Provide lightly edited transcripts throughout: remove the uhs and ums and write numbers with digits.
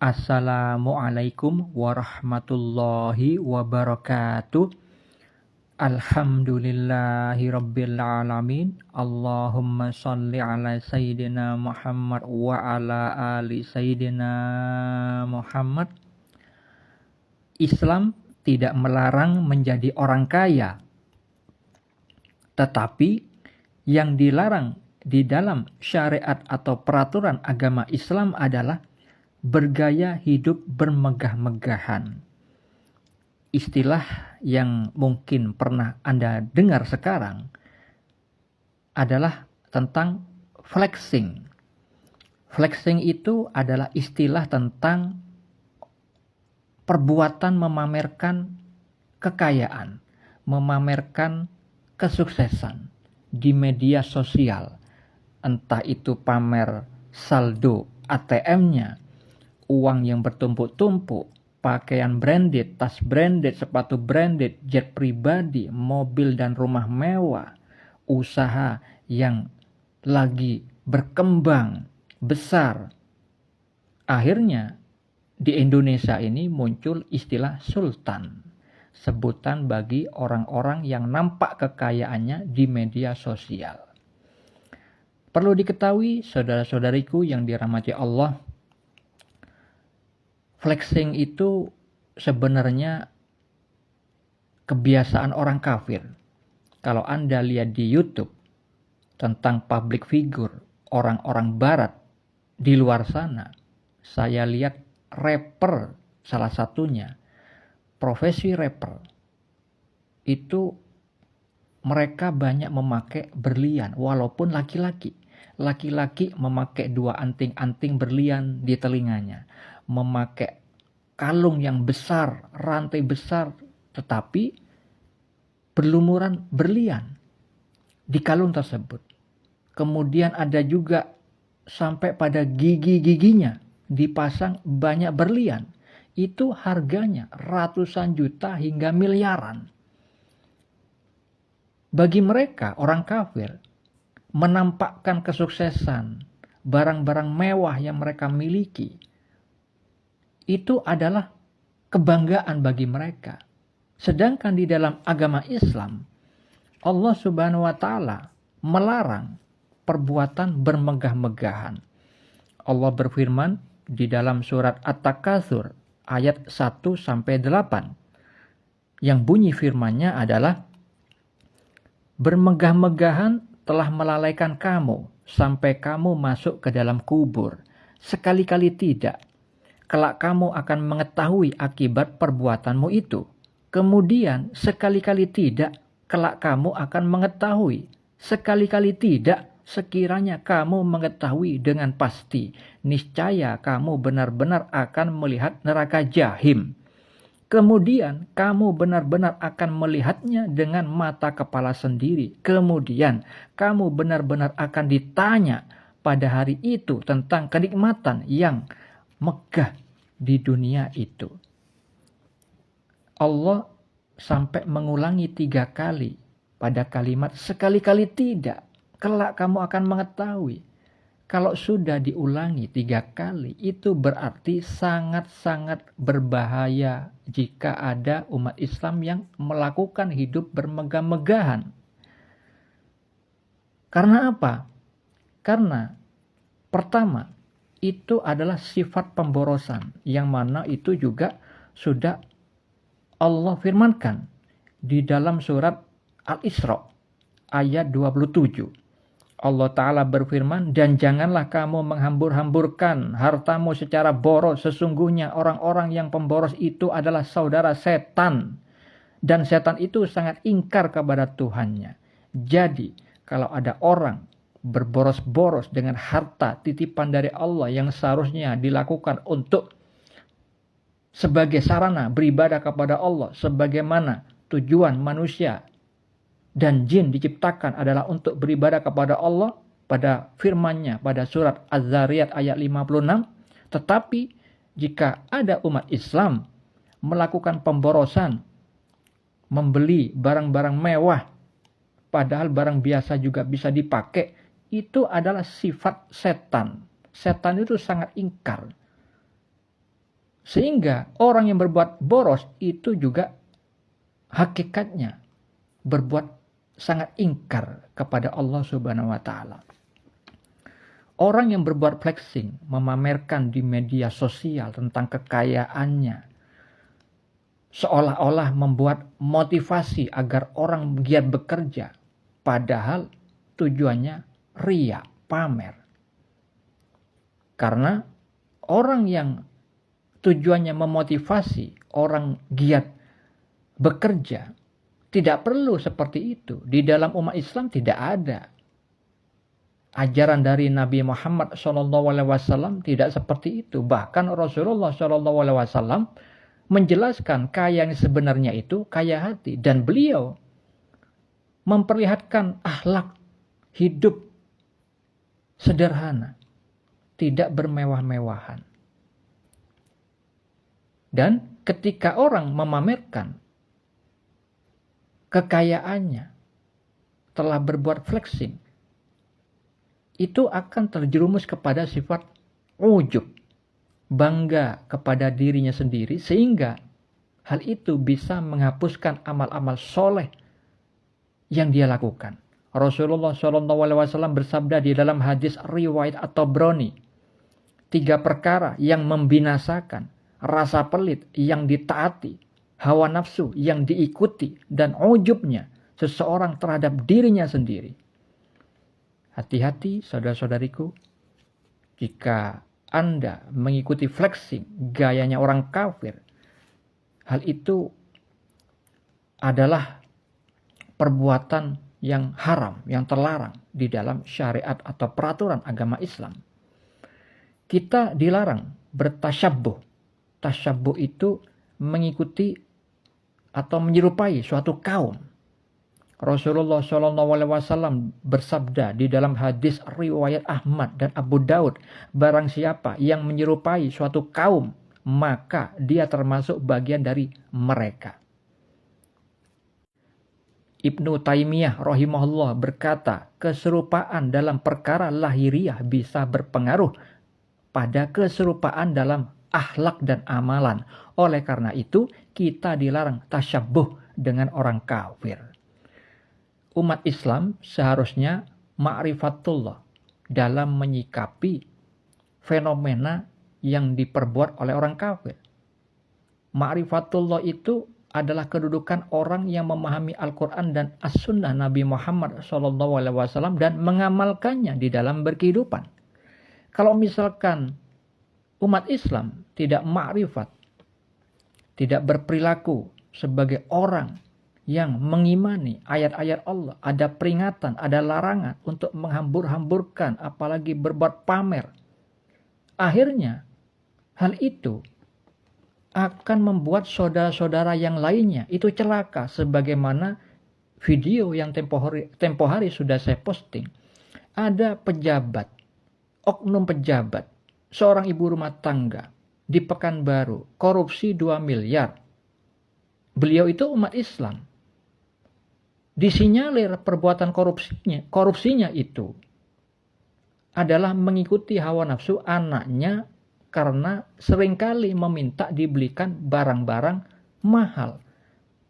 Assalamualaikum warahmatullahi wabarakatuh. Alhamdulillahi rabbil alamin. Allahumma sholli ala sayyidina Muhammad wa ala ali sayyidina Muhammad. Islam tidak melarang menjadi orang kaya, tetapi yang dilarang di dalam syariat atau peraturan agama Islam adalah bergaya hidup bermegah-megahan. Istilah yang mungkin pernah Anda dengar sekarang adalah tentang flexing. Flexing itu adalah istilah tentang perbuatan memamerkan kekayaan, memamerkan kesuksesan di media sosial. Entah itu pamer saldo ATM-nya, uang yang bertumpuk-tumpuk, pakaian branded, tas branded, sepatu branded, jet pribadi, mobil dan rumah mewah, usaha yang lagi berkembang besar. Akhirnya di Indonesia ini muncul istilah sultan, sebutan bagi orang-orang yang nampak kekayaannya di media sosial. Perlu diketahui saudara-saudariku yang dirahmati Allah, flexing itu sebenarnya kebiasaan orang kafir. Kalau Anda lihat di YouTube tentang public figure, orang-orang barat di luar sana, saya lihat rapper salah satunya, profesi rapper, itu mereka banyak memakai berlian, walaupun laki-laki. Laki-laki memakai 2 anting-anting berlian di telinganya, memakai kalung yang besar, rantai besar, tetapi berlumuran berlian di kalung tersebut. Kemudian ada juga sampai pada gigi-giginya dipasang banyak berlian. Itu harganya ratusan juta hingga miliaran. Bagi mereka, orang kafir, menampakkan kesuksesan, barang-barang mewah yang mereka miliki, itu adalah kebanggaan bagi mereka. Sedangkan di dalam agama Islam, Allah Subhanahu wa Ta'ala melarang perbuatan bermegah-megahan. Allah berfirman di dalam surat At-Takatsur ayat 1-8, yang bunyi firman-Nya adalah, bermegah-megahan telah melalaikan kamu sampai kamu masuk ke dalam kubur. Sekali-kali tidak. Kelak kamu akan mengetahui akibat perbuatanmu itu. Kemudian sekali-kali tidak, kelak kamu akan mengetahui. Sekali-kali tidak, sekiranya kamu mengetahui dengan pasti, niscaya kamu benar-benar akan melihat neraka Jahim. Kemudian kamu benar-benar akan melihatnya dengan mata kepala sendiri. Kemudian kamu benar-benar akan ditanya pada hari itu tentang kenikmatan yang megah di dunia itu. Allah sampai mengulangi 3 kali pada kalimat sekali-kali tidak, kelak kamu akan mengetahui. Kalau sudah diulangi 3 kali, itu berarti sangat-sangat berbahaya jika ada umat Islam yang melakukan hidup bermegah-megahan. Karena apa? Karena pertama, itu adalah sifat pemborosan, yang mana itu juga sudah Allah firmankan di dalam surat Al-Isra ayat 27. Allah Ta'ala berfirman, dan janganlah kamu menghambur-hamburkan hartamu secara boros. Sesungguhnya orang-orang yang pemboros itu adalah saudara setan. Dan setan itu sangat ingkar kepada Tuhannya. Jadi, kalau ada orang berboros-boros dengan harta titipan dari Allah yang seharusnya dilakukan untuk sebagai sarana beribadah kepada Allah, sebagaimana tujuan manusia dan jin diciptakan adalah untuk beribadah kepada Allah pada firman-Nya pada surat Az-Zariyat ayat 56. Tetapi jika ada umat Islam melakukan pemborosan, membeli barang-barang mewah, padahal barang biasa juga bisa dipakai, itu adalah sifat setan. Setan itu sangat ingkar. Sehingga orang yang berbuat boros itu juga hakikatnya berbuat sangat ingkar kepada Allah Subhanahu wa taala. Orang yang berbuat flexing, memamerkan di media sosial tentang kekayaannya, seolah-olah membuat motivasi agar orang giat bekerja, padahal tujuannya riya, pamer. Karena orang yang tujuannya memotivasi orang giat bekerja, tidak perlu seperti itu. Di dalam umat Islam tidak ada. Ajaran dari Nabi Muhammad SAW tidak seperti itu. Bahkan Rasulullah SAW menjelaskan kaya yang sebenarnya itu kaya hati. Dan beliau memperlihatkan akhlak hidup sederhana, tidak bermewah-mewahan. Dan ketika orang memamerkan kekayaannya, telah berbuat flexing, itu akan terjerumus kepada sifat ujub, bangga kepada dirinya sendiri, sehingga hal itu bisa menghapuskan amal-amal soleh yang dia lakukan. Rasulullah SAW bersabda di dalam hadis riwayat At-Tabrani, 3 perkara yang membinasakan: rasa pelit yang ditaati, hawa nafsu yang diikuti, dan ujubnya seseorang terhadap dirinya sendiri. Hati-hati saudara-saudariku, jika Anda mengikuti flexing gayanya orang kafir, hal itu adalah perbuatan yang haram, yang terlarang di dalam syariat atau peraturan agama Islam. Kita dilarang bertasyabbuh. Tasyabbuh itu mengikuti atau menyerupai suatu kaum. Rasulullah SAW bersabda di dalam hadis riwayat Ahmad dan Abu Daud, barang siapa yang menyerupai suatu kaum, maka dia termasuk bagian dari mereka. Ibnu Taimiyah rahimahullah berkata, keserupaan dalam perkara lahiriah bisa berpengaruh pada keserupaan dalam akhlak dan amalan. Oleh karena itu, kita dilarang tasyabbuh dengan orang kafir. Umat Islam seharusnya ma'rifatullah dalam menyikapi fenomena yang diperbuat oleh orang kafir. Ma'rifatullah itu adalah kedudukan orang yang memahami Al-Quran dan As-Sunnah Nabi Muhammad SAW dan mengamalkannya di dalam berkehidupan. Kalau misalkan umat Islam tidak ma'rifat, tidak berperilaku sebagai orang yang mengimani ayat-ayat Allah, ada peringatan, ada larangan untuk menghambur-hamburkan, apalagi berbuat pamer. Akhirnya, hal itu akan membuat saudara-saudara yang lainnya itu celaka. Sebagaimana video yang tempo hari sudah saya posting. Ada pejabat, oknum pejabat, seorang ibu rumah tangga di Pekanbaru, korupsi 2 miliar. Beliau itu umat Islam. Disinyalir perbuatan korupsinya itu adalah mengikuti hawa nafsu anaknya karena seringkali meminta dibelikan barang-barang mahal.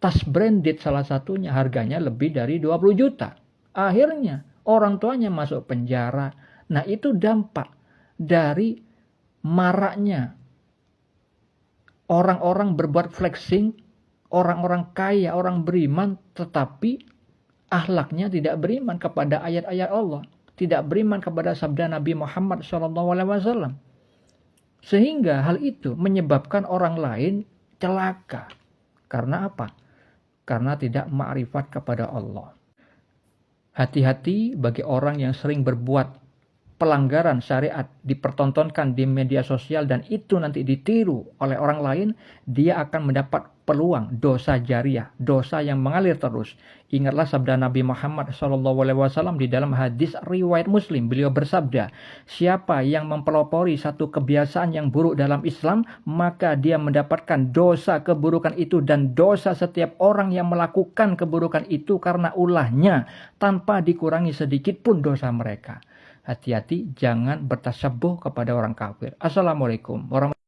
Tas branded salah satunya harganya lebih dari 20 juta. Akhirnya orang tuanya masuk penjara. Nah, itu dampak dari maraknya orang-orang berbuat flexing, orang-orang kaya, orang beriman, tetapi akhlaknya tidak beriman kepada ayat-ayat Allah, tidak beriman kepada sabda Nabi Muhammad SAW. Sehingga hal itu menyebabkan orang lain celaka. Karena apa? Karena tidak ma'rifat kepada Allah. Hati-hati bagi orang yang sering berbuat pelanggaran syariat, dipertontonkan di media sosial, dan itu nanti ditiru oleh orang lain, dia akan mendapat peluang dosa jariah, dosa yang mengalir terus. Ingatlah sabda Nabi Muhammad SAW di dalam hadis riwayat Muslim. Beliau bersabda, siapa yang mempelopori satu kebiasaan yang buruk dalam Islam, maka dia mendapatkan dosa keburukan itu dan dosa setiap orang yang melakukan keburukan itu karena ulahnya, tanpa dikurangi sedikit pun dosa mereka. Hati-hati jangan bertasyabbuh kepada orang kafir. Assalamualaikum warahmatullahi wabarakatuh.